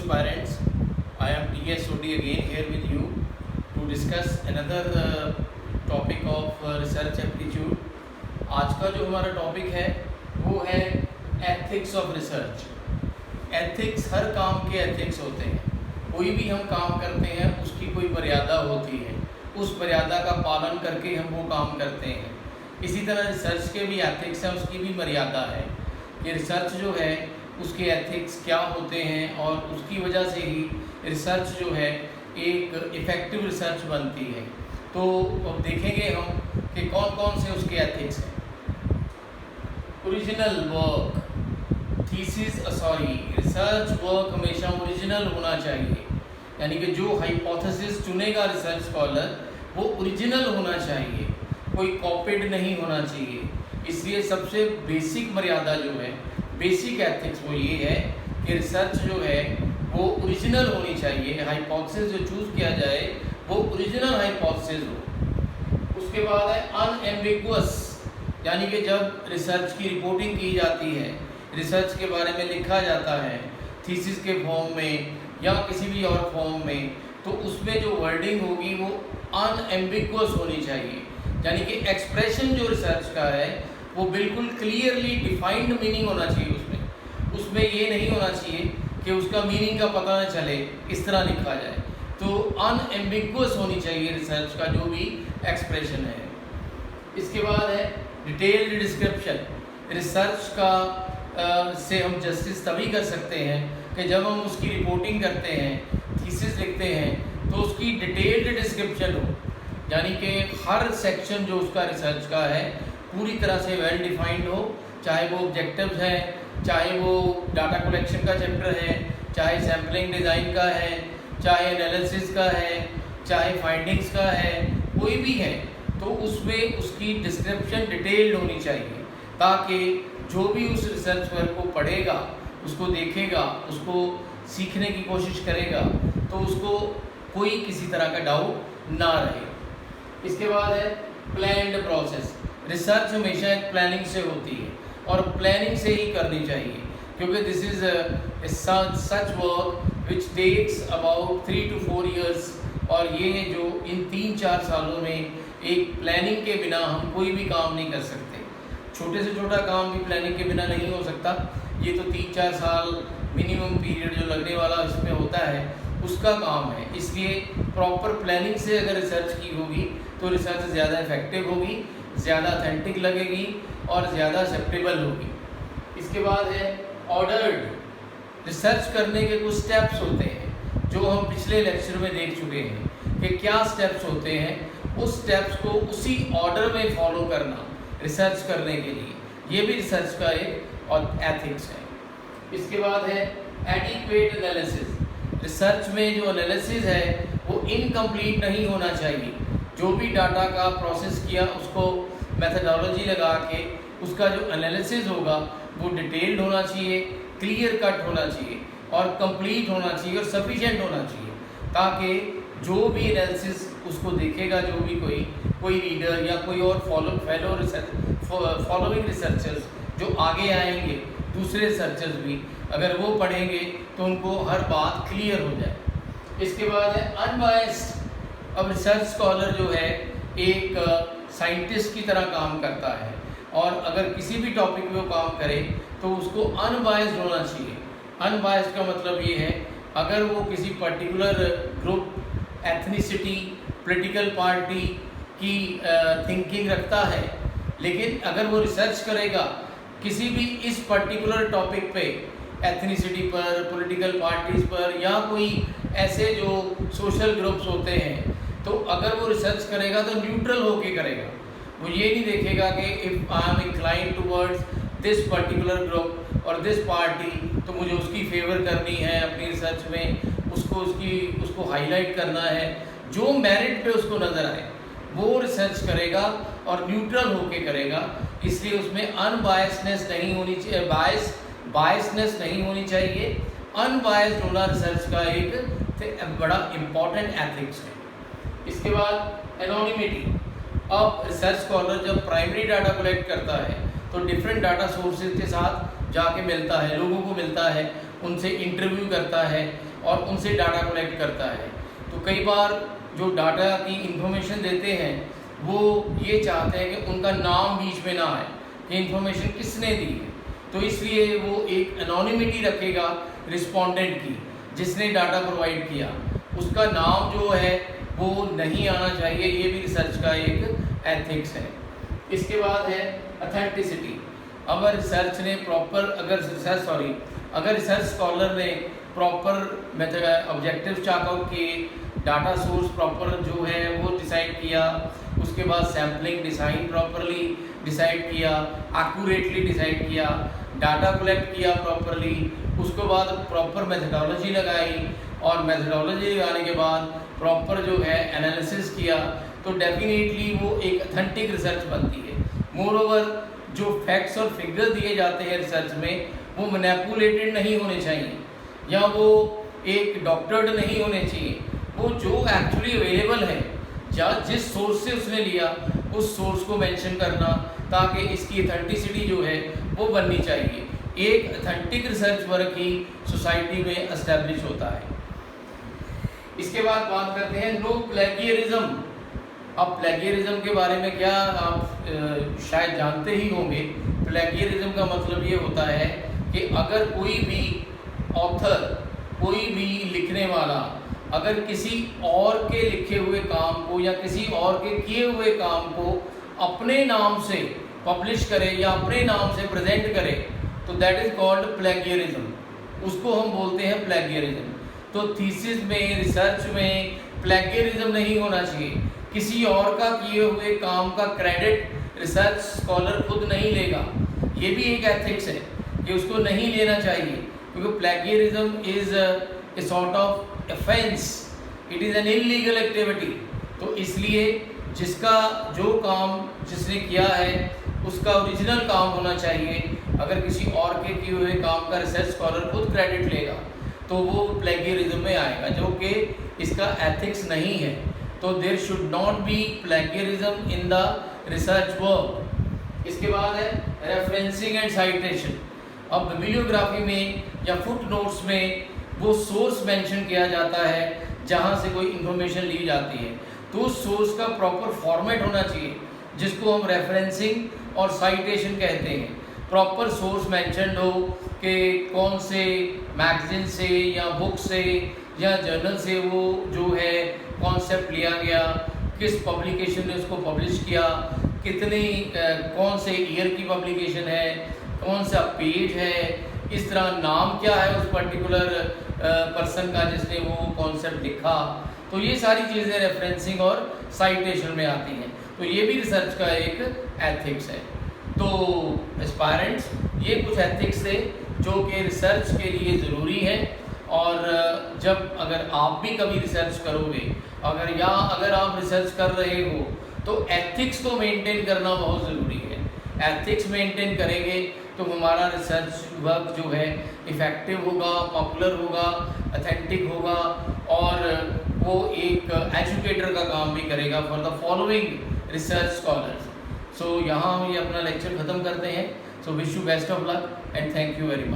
aspirants, I am T.S. Sodhi again here with you to discuss another topic of research aptitude. आज का जो हमारा topic है वो है एथिक्स ऑफ रिसर्च। एथिक्स, हर काम के एथिक्स होते हैं। कोई भी हम काम करते हैं उसकी कोई मर्यादा होती है, उस मर्यादा का पालन करके हम वो काम करते हैं। इसी तरह रिसर्च के भी एथिक्स हैं, उसकी भी मर्यादा है कि रिसर्च जो है उसके एथिक्स क्या होते हैं और उसकी वजह से ही रिसर्च जो है एक इफ़ेक्टिव रिसर्च बनती है। तो अब देखेंगे हम कि कौन कौन से उसके एथिक्स हैं। ओरिजिनल वर्क, रिसर्च वर्क हमेशा ओरिजिनल होना चाहिए, यानी कि जो हाइपोथेसिस चुनेगा रिसर्च स्कॉलर वो ओरिजिनल होना चाहिए, कोई कॉपीड नहीं होना चाहिए। इसलिए सबसे बेसिक मर्यादा जो है, बेसिक एथिक्स वो ये है कि रिसर्च जो है वो ओरिजिनल होनी चाहिए। हाइपोथेसिस जो चूज़ किया जाए वो ओरिजिनल हाइपोथेसिस हो। उसके बाद है अनएम्बिगुअस, यानी कि जब रिसर्च की रिपोर्टिंग की जाती है, रिसर्च के बारे में लिखा जाता है थीसिस के फॉर्म में या किसी भी और फॉर्म में, तो उसमें जो वर्डिंग होगी वो अनएम्बिगुअस होनी चाहिए, यानी कि एक्सप्रेशन जो रिसर्च का है वो बिल्कुल क्लियरली डिफाइंड मीनिंग होना चाहिए। उसमें ये नहीं होना चाहिए कि उसका मीनिंग का पता न चले, इस तरह लिखा जाए। तो अनएम्बिगुअस होनी चाहिए रिसर्च का जो भी एक्सप्रेशन है। इसके बाद है डिटेल्ड डिस्क्रिप्शन। रिसर्च का से हम जस्टिस तभी कर सकते हैं कि जब हम उसकी रिपोर्टिंग करते हैं, थीसिस लिखते हैं, तो उसकी डिटेल्ड डिस्क्रिप्शन हो, यानी कि हर सेक्शन जो उसका रिसर्च का है पूरी तरह से वेल डिफाइंड हो, चाहे वो ऑब्जेक्टिव्स हैं, चाहे वो डाटा कलेक्शन का चैप्टर है, चाहे सैम्पलिंग डिज़ाइन का है, चाहे एनालिसिस का है, चाहे फाइंडिंग्स का है, कोई भी है, तो उसमें उसकी डिस्क्रिप्शन डिटेल्ड होनी चाहिए, ताकि जो भी उस रिसर्च वर्क को पढ़ेगा, उसको देखेगा, उसको सीखने की कोशिश करेगा, तो उसको कोई किसी तरह का डाउट ना रहे। इसके बाद है प्लान्ड प्रोसेस। रिसर्च हमेशा एक प्लानिंग से होती है और प्लानिंग से ही करनी चाहिए, क्योंकि this is such work which takes about 3 to 4 years, और ये जो इन 3-4 सालों में एक प्लानिंग के बिना हम कोई भी काम नहीं कर सकते। छोटे से छोटा काम भी प्लानिंग के बिना नहीं हो सकता। ये तो 3-4 साल मिनिमम पीरियड जो लगने वाला इसमें होता है उसका काम है। इसलिए प्रॉपर प्लानिंग से अगर रिसर्च की होगी तो रिसर्च ज़्यादा इफेक्टिव होगी, ज़्यादा ऑथेंटिक लगेगी और ज़्यादा एक्सेप्टेबल होगी। इसके बाद है ऑर्डर्ड। रिसर्च करने के कुछ स्टेप्स होते हैं जो हम पिछले लेक्चर में देख चुके हैं कि क्या स्टेप्स होते हैं। उस स्टेप्स को उसी ऑर्डर में फॉलो करना रिसर्च करने के लिए, ये भी रिसर्च का एक और एथिक्स है। इसके बाद है एडिक्वेट एनालिसिस। रिसर्च में जो एनालिसिस है वो इनकम्प्लीट नहीं होना चाहिए। जो भी डाटा का प्रोसेस किया उसको मेथडोलॉजी लगा के उसका जो एनालिसिस होगा वो डिटेल्ड होना चाहिए, क्लियर कट होना चाहिए और कंप्लीट होना चाहिए और सफिशिएंट होना चाहिए, ताकि जो भी एनालिसिस उसको देखेगा, जो भी कोई रीडर या कोई और फॉलोइंग रिसर्चर्स जो आगे आएंगे, दूसरे रिसर्चर्स भी, अगर वो पढ़ेंगे तो उनको हर बात क्लियर हो जाए। इसके बाद है अनबायस्ड। अब रिसर्च स्कॉलर जो है एक साइंटिस्ट की तरह काम करता है और अगर किसी भी टॉपिक में वो काम करे तो उसको अनबायस्ड होना चाहिए। अनबायस्ड का मतलब ये है, अगर वो किसी particular group, ethnicity, political party की थिंकिंग रखता है, लेकिन अगर वो रिसर्च करेगा किसी भी इस पर्टिकुलर टॉपिक पे, एथनिसिटी पर, पॉलिटिकल पार्टीज़ पर या कोई ऐसे जो सोशल ग्रुप्स होते हैं, तो अगर वो रिसर्च करेगा तो न्यूट्रल होके करेगा। वो ये नहीं देखेगा कि if I am inclined towards this particular group और दिस पार्टी, तो मुझे उसकी फेवर करनी है अपनी रिसर्च में, उसको हाईलाइट करना है। जो मेरिट पे उसको नज़र आए वो रिसर्च करेगा और न्यूट्रल होके करेगा। इसलिए उसमें अनबायसनेस नहीं होनी चाहिए, बायसनेस नहीं होनी चाहिए। अनबायस्ड होना रिसर्च का एक बड़ा इम्पॉर्टेंट एथिक्स है। इसके बाद एनोनिमिटी। अब रिसर्च स्कॉलर जब प्राइमरी डाटा कलेक्ट करता है तो डिफरेंट डाटा सोर्सेज के साथ जाके मिलता है, लोगों को मिलता है, उनसे इंटरव्यू करता है और उनसे डाटा कलेक्ट करता है। तो कई बार जो डाटा की इंफॉर्मेशन देते हैं वो ये चाहते हैं कि उनका नाम बीच में ना आए कि इंफॉर्मेशन किसने दी है, तो इसलिए वो एक एनोनिमिटी रखेगा रिस्पोंडेंट की जिसने डाटा प्रोवाइड किया, उसका नाम जो है वो नहीं आना चाहिए। ये भी रिसर्च का एक एथिक्स है। इसके बाद है ऑथेंटिसिटी। अगर रिसर्च ने प्रॉपर अगर रिसर्च स्कॉलर ने proper method objective chart out किए, डाटा सोर्स प्रॉपर जो है वो डिसाइड किया, उसके बाद सैम्पलिंग डिज़ाइन प्रॉपरली डिसाइड किया, एक्यूरेटली डिसाइड किया, डाटा कलेक्ट किया प्रॉपरली, उसके बाद प्रॉपर मेथडोलॉजी लगाई और मेथडोलॉजी लगाने के बाद प्रॉपर जो है एनालिसिस किया, तो डेफिनेटली वो एक ऑथेंटिक रिसर्च बनती है। मोर ओवर जो फैक्ट्स और फिगर दिए जाते हैं रिसर्च में वो मैनिपुलेटेड नहीं होने चाहिए या वो एक डॉक्टर्ड नहीं होने चाहिए। वो जो एक्चुअली अवेलेबल है या जिस सोर्स से उसने लिया उस सोर्स को मेंशन करना, ताकि इसकी ऑथेंटिसिटी जो है वो बननी चाहिए। एक ऑथेंटिक रिसर्च वर्क ही सोसाइटी में एस्टेब्लिश होता है। इसके बाद बात करते हैं नो प्लेगियरिज्म। अब प्लेगियरिज्म के बारे में क्या आप शायद जानते ही होंगे। प्लेगियरिज्म का मतलब ये होता है कि अगर कोई भी ऑथर, कोई भी लिखने वाला अगर किसी और के लिखे हुए काम को या किसी और के किए हुए काम को अपने नाम से पब्लिश करे या अपने नाम से प्रेजेंट करे तो दैट इज कॉल्ड प्लेगियरिज्म। उसको हम बोलते हैं प्लेगियरिज्म। तो थीसिस में, रिसर्च में प्लेगियरिज्म नहीं होना चाहिए। किसी और का किए हुए काम का क्रेडिट रिसर्च स्कॉलर खुद नहीं लेगा। ये भी एक एथिक्स है कि उसको नहीं लेना चाहिए, क्योंकि plagiarism is a sort of offence, it is an illegal activity. तो इसलिए जिसका जो काम जिसने किया है उसका ओरिजिनल काम होना चाहिए। अगर किसी और के किए हुए काम का रिसर्च स्कॉलर खुद क्रेडिट लेगा तो वो प्लेगियरिज्म में आएगा, जो कि इसका एथिक्स नहीं है। तो there should not be plagiarism in the research work. इसके बाद है रेफरेंसिंग एंड साइटेशन। अब बिब्लियोग्राफी में या फुट नोट्स में वो सोर्स मेंशन किया जाता है जहाँ से कोई इंफॉर्मेशन ली जाती है, तो उस सोर्स का प्रॉपर फॉर्मेट होना चाहिए जिसको हम रेफरेंसिंग और साइटेशन कहते हैं। प्रॉपर सोर्स मेंशन्ड हो कि कौन से मैगजीन से या बुक से या जर्नल से वो जो है कॉन्सेप्ट लिया गया, किस पब्लिकेशन ने उसको पब्लिश किया, कितनी कौन से ईयर की पब्लिकेशन है, कौन सा पेज है, इस तरह नाम क्या है उस पर्टिकुलर पर्सन का जिसने वो कॉन्सेप्ट लिखा। तो ये सारी चीज़ें रेफरेंसिंग और साइटेशन में आती हैं। तो ये भी रिसर्च का एक एथिक्स है। तो एस्पायरेंट्स, ये कुछ एथिक्स थे जो कि रिसर्च के लिए ज़रूरी है। और जब अगर आप भी कभी रिसर्च करोगे, अगर आप रिसर्च कर रहे हो तो एथिक्स को मेंटेन करना बहुत ज़रूरी है। एथिक्स मेंटेन करेंगे तो हमारा रिसर्च वर्क जो है इफ़ेक्टिव होगा, पॉपुलर होगा, ऑथेंटिक होगा और वो एक एजुकेटर का काम भी करेगा for the following research scholars. So यहाँ हम ये अपना लेक्चर ख़त्म करते हैं। So wish you best of luck and thank you very much.